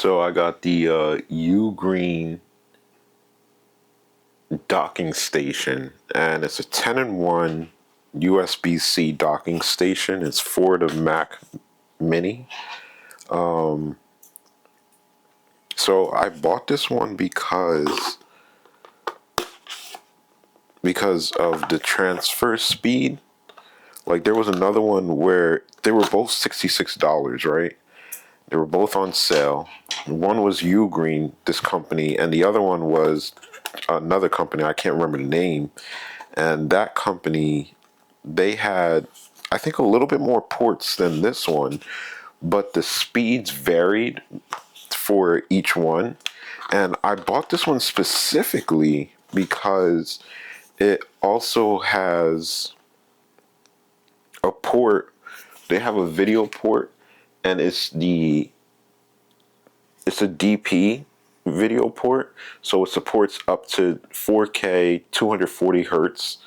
So I got the UGREEN docking station, and it's a 10-in-1 USB-C docking station. It's for the Mac Mini. So I bought this one because of the transfer speed. Like there was another one where they were both $66, right? They were both on sale. One was UGREEN, this company, and the other one was another company. I can't remember the name. And that company, they had, I think, a little bit more ports than this one, but the speeds varied for each one. And I bought this one specifically because it also has a port. They have a video port, and it's a DP video port, so it supports up to 4K 240 hertz,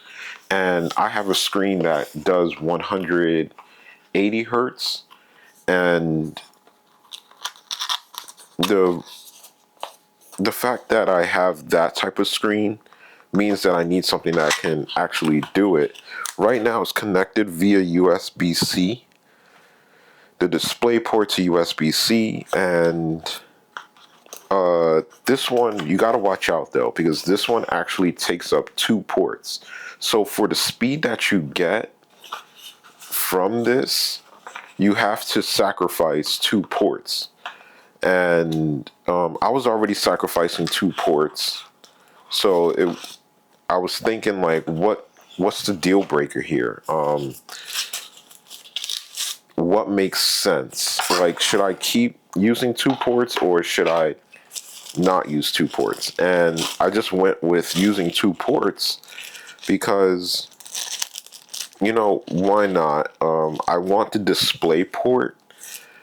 and I have a screen that does 180 hertz. And the the fact that I have that type of screen means that I need something that can actually do it. Right now it's connected via USB-C. The display port to USB-C, and this one you got to watch out though, because this one actually takes up two ports. So for the speed that you get from this, you have to sacrifice two ports. And I was already sacrificing two ports, so I was thinking like, what's the deal breaker here? What makes sense? Like, should I keep using two ports, or should I not use two ports? And I just went with using two ports because, why not? I want the display port.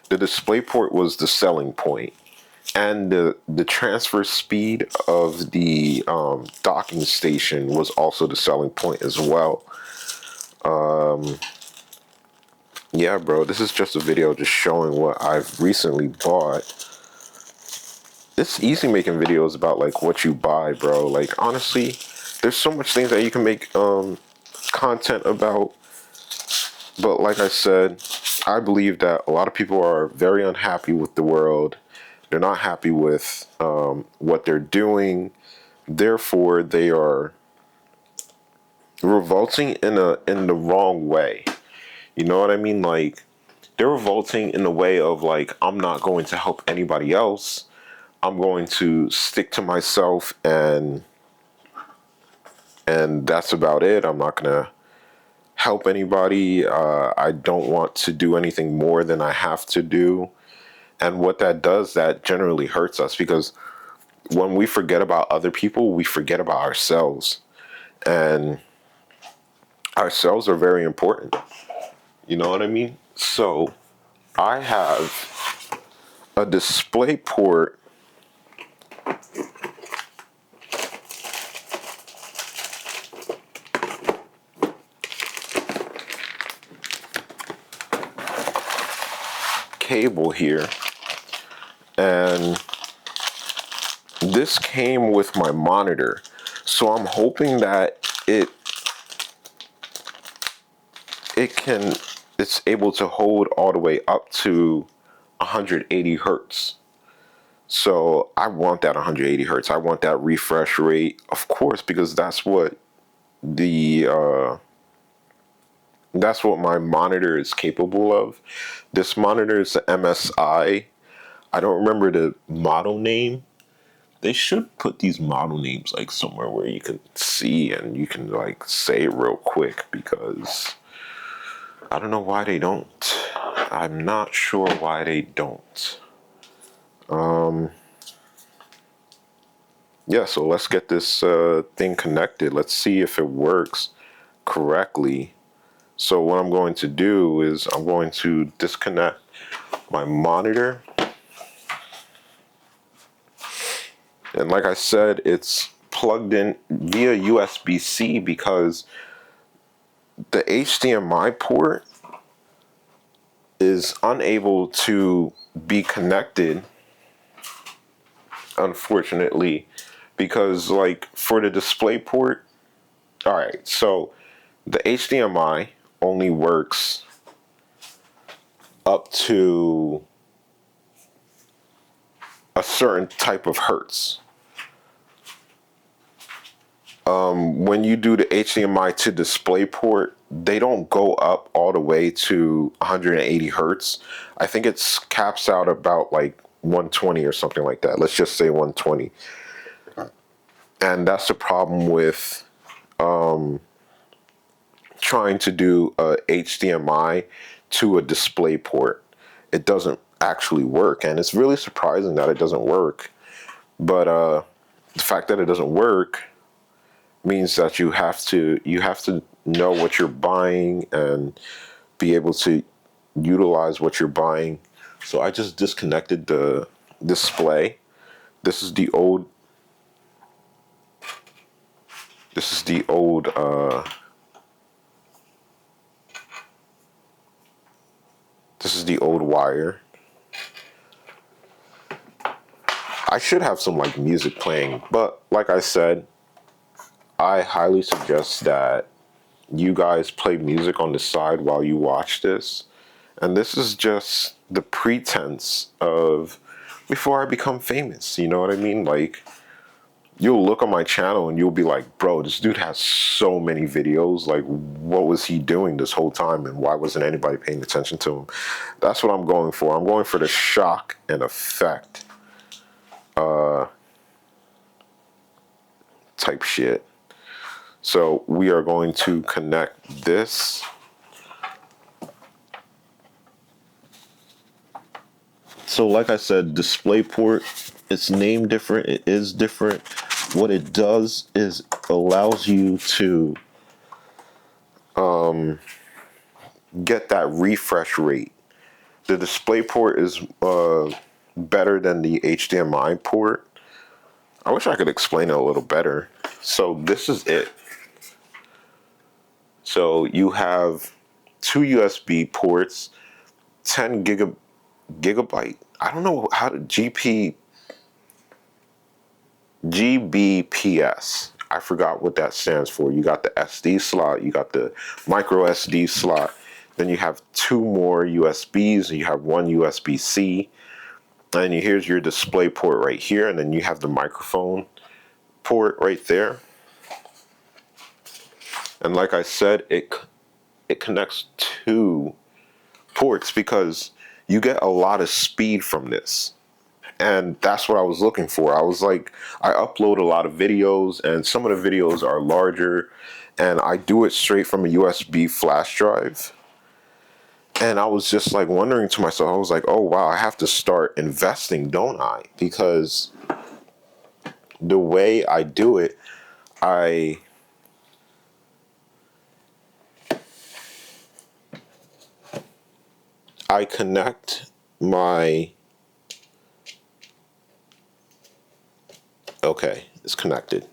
The display port was the selling point, and the transfer speed of the docking station was also the selling point as well. Yeah, bro, this is just a video just showing what I've recently bought. It's easy making videos about like what you buy, bro. Like honestly, there's so much things that you can make content about. But like I said, I believe that a lot of people are very unhappy with the world. They're not happy with what they're doing. Therefore, they are revolting in the wrong way. You know what I mean? Like they're revolting in the way of like, I'm not going to help anybody else. I'm going to stick to myself, and that's about it. I'm not gonna help anybody. I don't want to do anything more than I have to do. And what that does, that generally hurts us, because when we forget about other people, we forget about ourselves. And ourselves are very important. You know what I mean? So I have a display port cable here, and this came with my monitor. So I'm hoping that it's able to hold all the way up to 180 hertz. So I want that 180 hertz. I want that refresh rate, of course, because the that's what my monitor is capable of. This monitor is the MSI. I don't remember the model name. They should put these model names like somewhere where you can see and you can like say it real quick, because I don't know why they don't. I'm not sure why they don't. Yeah, so let's get this thing connected. Let's see if it works correctly. So what I'm going to do is I'm going to disconnect my monitor. And like I said, it's plugged in via USB-C because the HDMI port is unable to be connected unfortunately, because like for the display port, all right, so the HDMI only works up to a certain type of hertz. When you do the HDMI to display port, they don't go up all the way to 180 hertz. I think it's caps out about like 120 or something like that. Let's just say 120. And that's the problem with trying to do a HDMI to a display port. It doesn't actually work, and it's really surprising that it doesn't work. But the fact that it doesn't work means that you have to know what you're buying and be able to utilize what you're buying. So I just disconnected the display. This is the old. This is the old. This is the old wire. I should have some like music playing, but like I said, I highly suggest that you guys play music on the side while you watch this. And this is just the pretense of before I become famous. You know what I mean? Like, you'll look on my channel and you'll be like, bro, this dude has so many videos. Like, what was he doing this whole time and why wasn't anybody paying attention to him? That's what I'm going for. I'm going for the shock and effect type shit. So we are going to connect this. So like I said, DisplayPort, it's named different, it is different. What it does is allows you to get that refresh rate. The DisplayPort is better than the HDMI port. I wish I could explain it a little better. So this is it. So you have two USB ports, 10 gigabyte. I don't know how to GBPS. I forgot what that stands for. You got the SD slot, you got the micro SD slot, then you have two more USBs, and you have one USB-C, and here's your display port right here, and then you have the microphone port right there. And like I said, it connects two ports because you get a lot of speed from this. And that's what I was looking for. I was like, I upload a lot of videos, and some of the videos are larger, and I do it straight from a USB flash drive. And I was just like wondering to myself, I was like, oh wow, I have to start investing, don't I? Because the way I do it, I connect my, okay, it's connected.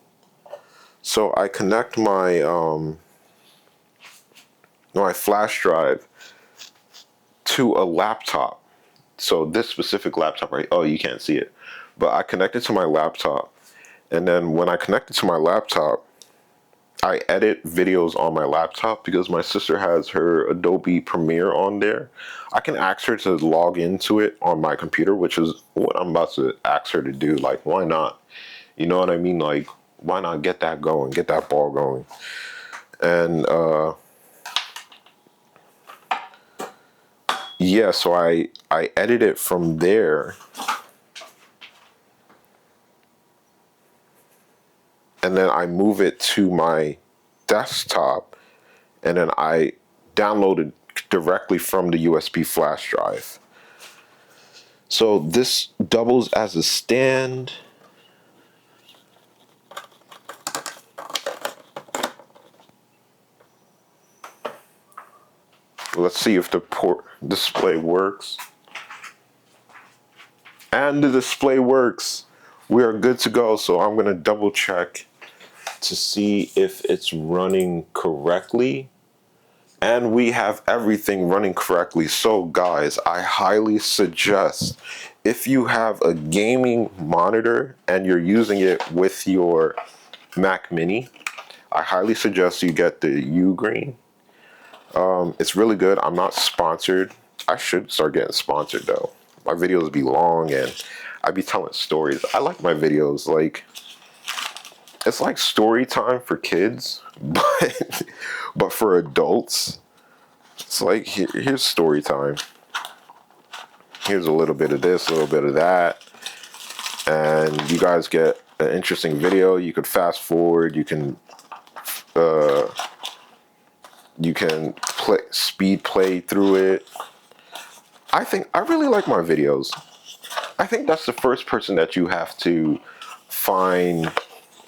So I connect my flash drive to a laptop. So this specific laptop, right? Oh, you can't see it. But I connect it to my laptop. And then when I connect it to my laptop, I edit videos on my laptop because my sister has her Adobe Premiere on there. I can ask her to log into it on my computer, which is what I'm about to ask her to do. Like, why not? You know what I mean? Like, why not get that going, get that ball going? And yeah, so I edit it from there. And then I move it to my desktop, and then I download it directly from the USB flash drive. So this doubles as a stand. Let's see if the port display works. And the display works. We are good to go. So I'm going to double check to see if it's running correctly. and we have everything running correctly. So guys, I highly suggest, if you have a gaming monitor and you're using it with your Mac Mini, I highly suggest you get the UGREEN. It's really good. I'm not sponsored. I should start getting sponsored though. My videos be long and I be telling stories. I like my videos. Like, it's like story time for kids, but for adults, it's like here's story time. Here's a little bit of this, a little bit of that, and you guys get an interesting video. You could fast forward. You can speed play through it. I really like my videos. I think that's the first person that you have to find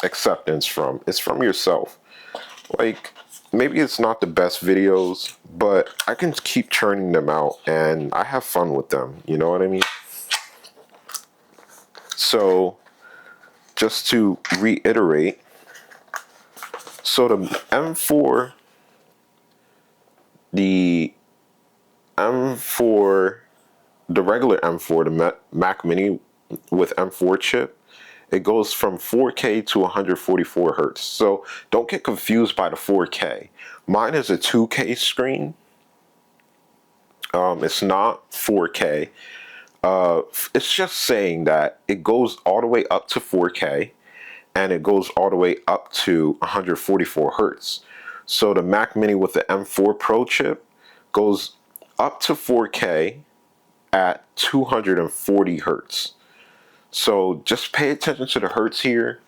acceptance from. It's from yourself. Like, maybe it's not the best videos, but I can keep churning them out and I have fun with them. You know what I mean? So, just to reiterate, so the M4, the regular M4, the Mac Mini with M4 chip, it goes from 4K to 144 hertz. So don't get confused by the 4K. Mine is a 2K screen. It's not 4K. It's just saying that it goes all the way up to 4K and it goes all the way up to 144 hertz. So the Mac Mini with the M4 Pro chip goes up to 4K at 240 hertz. So just pay attention to the hertz here.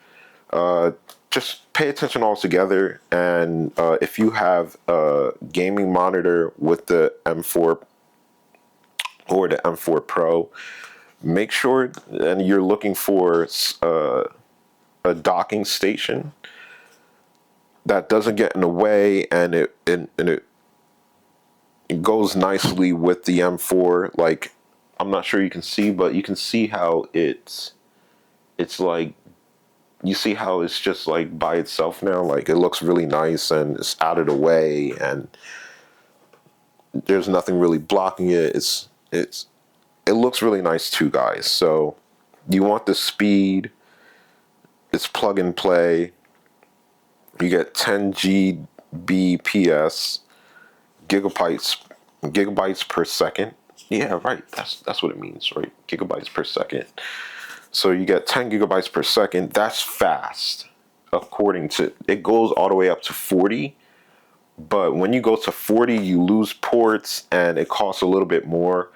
Just pay attention altogether. And if you have a gaming monitor with the M4 or the M4 Pro, make sure, and you're looking for a docking station that doesn't get in the way, and it goes nicely with the M4. Like, I'm not sure you can see, but you can see how it's like, you see how it's just like by itself now. Like, it looks really nice and it's out of the way and there's nothing really blocking it. It looks really nice too, guys. So you want the speed, it's plug and play. You get 10 Gbps, gigabytes per second. Yeah, right. That's what it means, right? Gigabytes per second. So you get 10 gigabytes per second. That's fast. According to, it goes all the way up to 40. But when you go to 40, you lose ports and it costs a little bit more.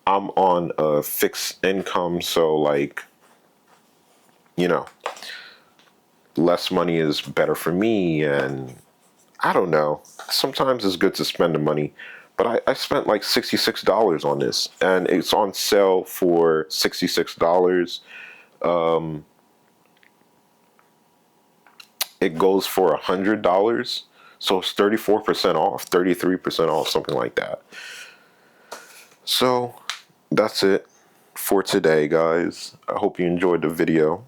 I'm on a fixed income, so like, you know, less money is better for me. And I don't know. Sometimes it's good to spend the money. But I spent like $66 on this, and it's on sale for $66. It goes for $100, so it's 34% off, 33% off, something like that. So that's it for today, guys. I hope you enjoyed the video.